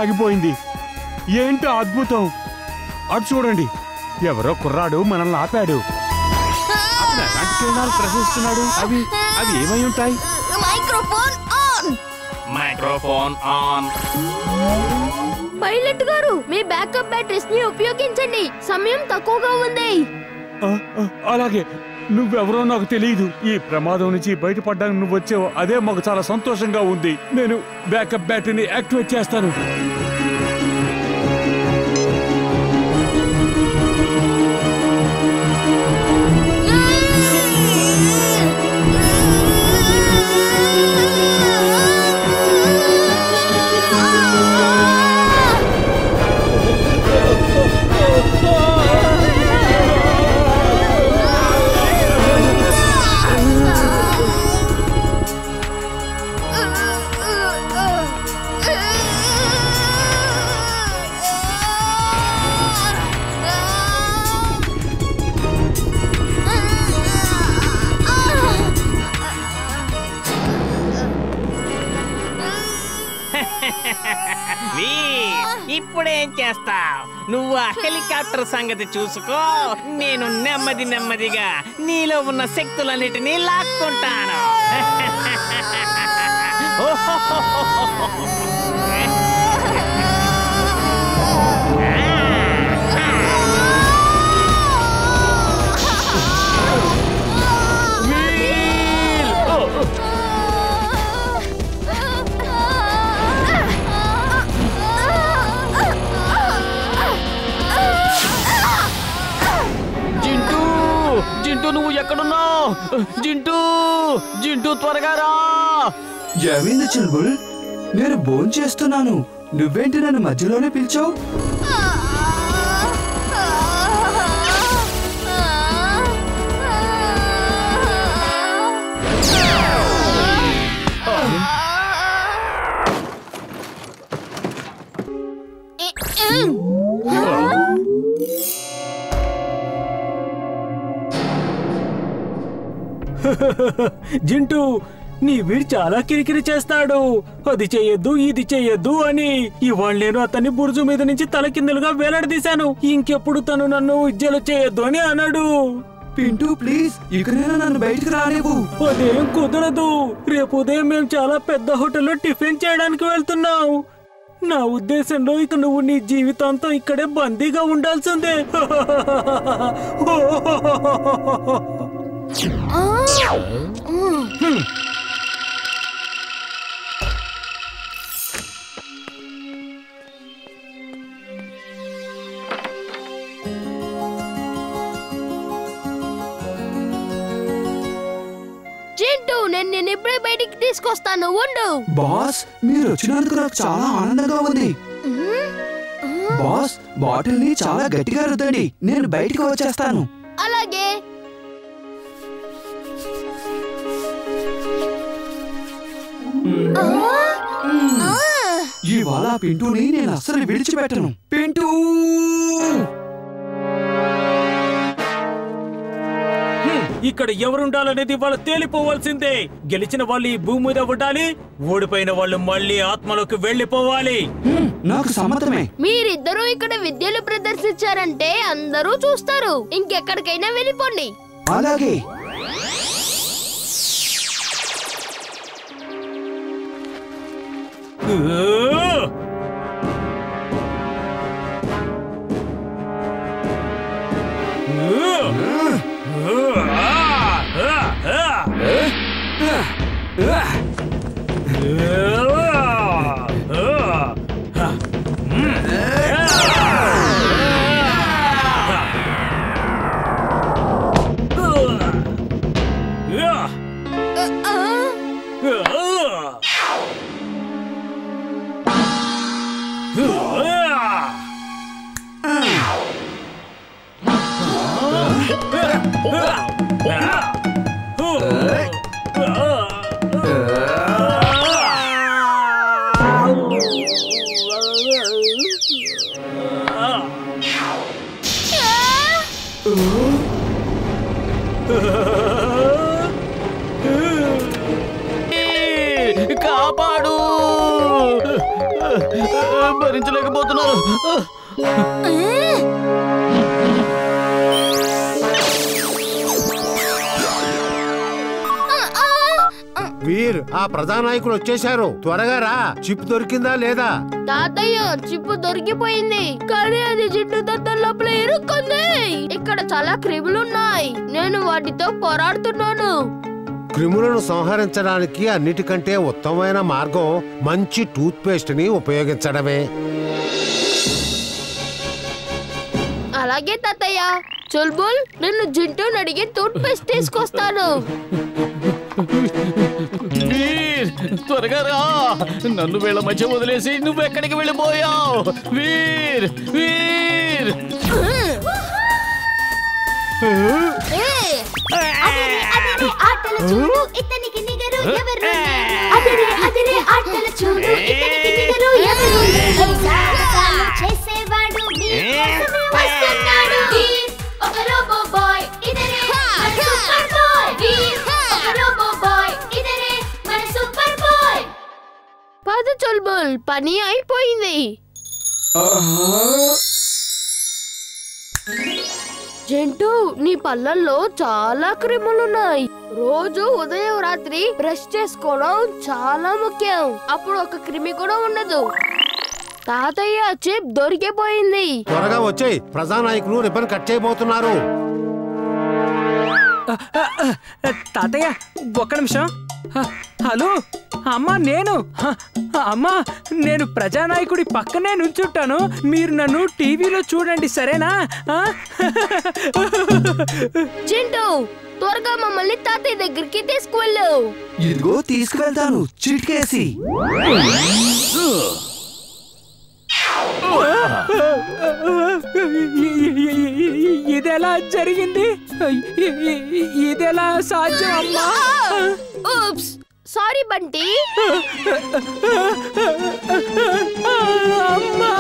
ఆగిపోయింది. ఏంటి అద్భుతం! అటు చూడండి, ఎవరో కుర్రాడు మనల్ని ఆపాడు. అతను ఎలాంటి కిరణాలు ప్రశ్నిస్తున్నాడు? అవి ఏమై ఉంటాయి? Microphone on. పైలట్ గారు, మీ బ్యాకప్ బ్యాటరీస్ ని ఉపయోగించండి, సమయం తక్కువగా ఉంది. అలాగే. నువ్వెవరో నాకు తెలియదు. ఈ ప్రమాదం నుంచి బయటపడ్డానికి నువ్వు వచ్చావు, అదే మాకు చాలా సంతోషంగా ఉంది. నేను బ్యాకప్ బ్యాటరీని యాక్టివేట్ చేస్తాను. ఇప్పుడేం చేస్తావు? నువ్వు ఆ హెలికాప్టర్ సంగతి చూసుకో, నేను నెమ్మదిగా నీలో ఉన్న శక్తులన్నిటినీ లాక్కుంటాను. నువ్వు ఎక్కడున్నావు? జింటూ త్వరగా రా. ఏమైంది చిల్బుల్? నేను భోంచేస్తున్నాను, నువ్వేంటి నన్ను మధ్యలోనే పిలిచావు? జింటూ, నీ వీడు చాలా కిరికిరి చేస్తాడు. అది చెయ్యొద్దు, ఇది చెయ్యొద్దు అని. ఇవాళ నేను అతన్ని బురుజు మీద నుంచి తలకిందులుగా వేలాడదీశాను. ఇంకెప్పుడు తను నన్ను విద్యలు చేయొద్దు అని అన్నాడు. పింటూ ప్లీజ్, ఇకనైనా నన్ను బయటికి రానివ్వు. అదేం కుదరదు. రేపు ఉదయం మేము చాలా పెద్ద హోటల్లో టిఫిన్ చేయడానికి వెళ్తున్నాం. నా ఉద్దేశంలో ఇక నువ్వు నీ జీవితాంతం ఇక్కడే బందీగా ఉండాల్సిందే. జింటూ, నేను ఇప్పుడే బయటికి తీసుకొస్తాను, ఉండు. బాస్, మీరు వచ్చినందుకు నాకు చాలా ఆనందంగా ఉంది. బాస్, బాటిల్ ని చాలా గట్టిగా రుద్దండి, నేను బయటికి వచ్చేస్తాను. అలాగే. ఇవాళ పింటూని నేను అస్సలు విడిచిపెట్టను. పింటూ! ఇక్కడ ఎవరుండాలనేది వాళ్ళు తేలిపోవాల్సిందే. గెలిచిన వాళ్ళు ఈ భూమి మీద ఉండాలి, ఓడిపోయిన వాళ్ళు మళ్ళీ ఆత్మలోకి వెళ్ళిపోవాలి. నాకు సమ్మతమే. మీరిద్దరూ ఇక్కడ విద్యలు ప్రదర్శించారంటే అందరూ చూస్తారు. ఇంకెక్కడికైనా వెళ్ళిపోండి. అలాగే. కాపాడు, భరించలేకపోతున్నారు. వీర్, ఆ ప్రధానాయకులు వచ్చేశారు. త్వరగా రా. చిప్ దొరికిందా లేదా? తాతయ్య, చిప్పు దొరికిపోయింది, కానీ అది జిడ్డు దద్దల లోపల ఇరుక్కుంది. ఇక్కడ చాలా క్రిములున్నాయి, నేను వాటితో పోరాడుతున్నాను. క్రిములను సంహరించడానికి అన్నిటికంటే ఉత్తమమైన మార్గం మంచి టూత్ పేస్ట్ ని ఉపయోగించడమే. అలాగే తాతయ్య. చుల్బుల్, నిన్ను జింటూని అడిగి టూత్ పేస్ట్ తీసుకొస్తాను. వీర్, త్వరగా రా. నన్ను వీళ్ళ మధ్య వదిలేసి నువ్వెక్కడికి వెళ్ళిపోయావు? వీర్, వీర్. ఆటల చూడు, ఇతనికి నిగరు ఎవరు? అదిరే ఆటల చూడు, ఇతనికి నిగరు ఎవరు? చేసేవాడు నీకోసమే వస్తున్నాడు. ఒక రోబో బాయ్, ఇతనే మన సూపర్ బాయ్. ఒక రోబో బాయ్, ఇతనే మన సూపర్ బాయ్. పద చుల్బుల్, పని అయిపోయింది. జంటూ, నీ పళ్ళల్లో చాలా క్రిములున్నాయి. రోజు ఉదయం రాత్రి బ్రష్ చేసుకోవడం చాలా ముఖ్యం. అప్పుడు ఒక క్రిమి కూడా ఉండదు. తాతయ్య, చిప్ దొరికిపోయింది. త్వరగా వచ్చేయ్, ప్రధానాయకులు రిబ్బన్ కట్ చేయబోతున్నారు. తాతయ్య, ఒక్క నిమిషం. హలో అమ్మా, అమ్మా, నేను ప్రజానాయకుడి పక్కనే నుంచుంటాను. మీరు నన్ను టీవీలో చూడండి, సరేనా? చింటూ, త్వరగా మమ్మల్ని తాతయ్య దగ్గరికి తీసుకువెళ్ళు. ఇదిగో తీసుకువెళ్తాను, చిటికేసి. ఇదెలా జరిగింది? ఇదెలా సాధ్యం అమ్మా? సారీ బంటి. అమ్మా,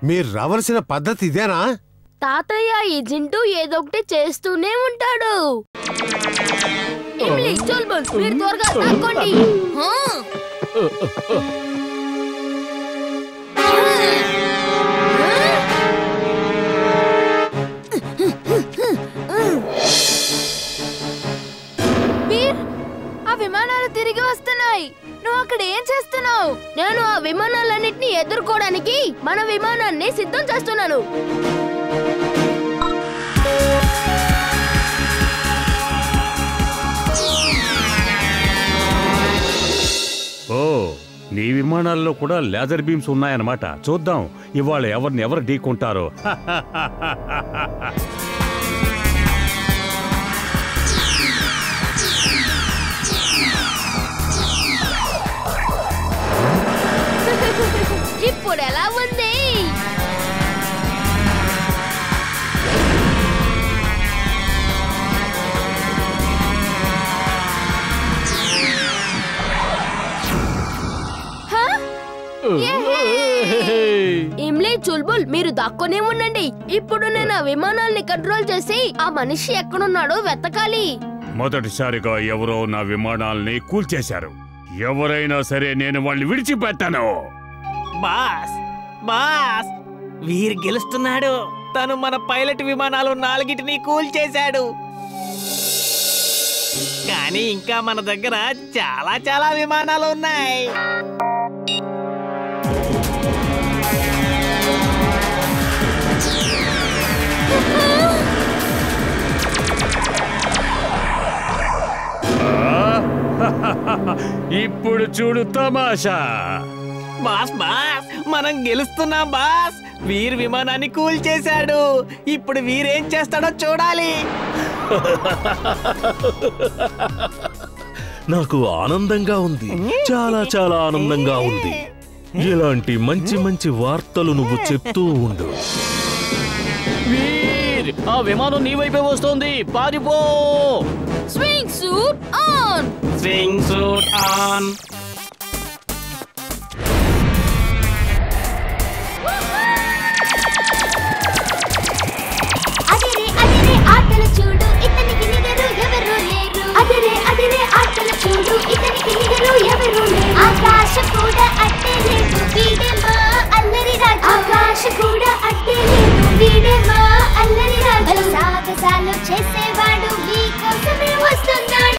మీరు రావాల్సిన పద్ధతి ఇదేనా? తాతయ్య, ఈ జింటూ ఏదో ఒకటి చేస్తూనే ఉంటాడు. మీరు త్వరగా తాక్కోండి. వీర్, ఆ విమానాలు తిరిగి వస్తున్నాయి. నువ్వు అక్కడ ఏం చేస్తున్నావు? నేను ఆ విమానాలన్నిటిని ఎదుర్కోవడానికి మన విమానాన్ని సిద్ధం చేస్తున్నాను. ఓ, నీ విమానాల్లో కూడా లేజర్ బీమ్స్ ఉన్నాయన్నమాట. చూద్దాం ఇవాళ ఎవరు ఢీకొంటారో. ఇప్పుడు ఎలా ఉంది? ఏంలే చుల్బుల్, మీరు దాక్కునే ఉండండి. ఇప్పుడు నేను ఆ విమానాల్ని కంట్రోల్ చేసి ఆ మనిషి ఎక్కడున్నాడో వెతకాలి. మొదటిసారిగా ఎవరో నా విమానాల్ని కూల్చేశారు. ఎవరైనా సరే నేను వాళ్ళని విడిచిపెట్టాను. బాస్, బాస్, వీరు గెలుస్తున్నాడు. తను మన పైలట్ విమానాలు 4ని కూల్చేశాడు. కానీ ఇంకా మన దగ్గర చాలా చాలా విమానాలు ఉన్నాయి. ఇప్పుడు చూడు తమాషా. బాస్, బాస్, మనం గెలుస్తున్నాం బాస్. వీర్ విమానాన్ని కూల్చేశాడు. ఇప్పుడు వీరేం చేస్తాడో చూడాలి. నాకు ఆనందంగా ఉంది, చాలా చాలా ఆనందంగా ఉంది. ఇలాంటి మంచి మంచి వార్తలు నువ్వు చెప్తూ ఉండు. వీర్, ఆ విమానం నీ వైపే వస్తోంది, పారిపో. Swing suit on. Swing suit on.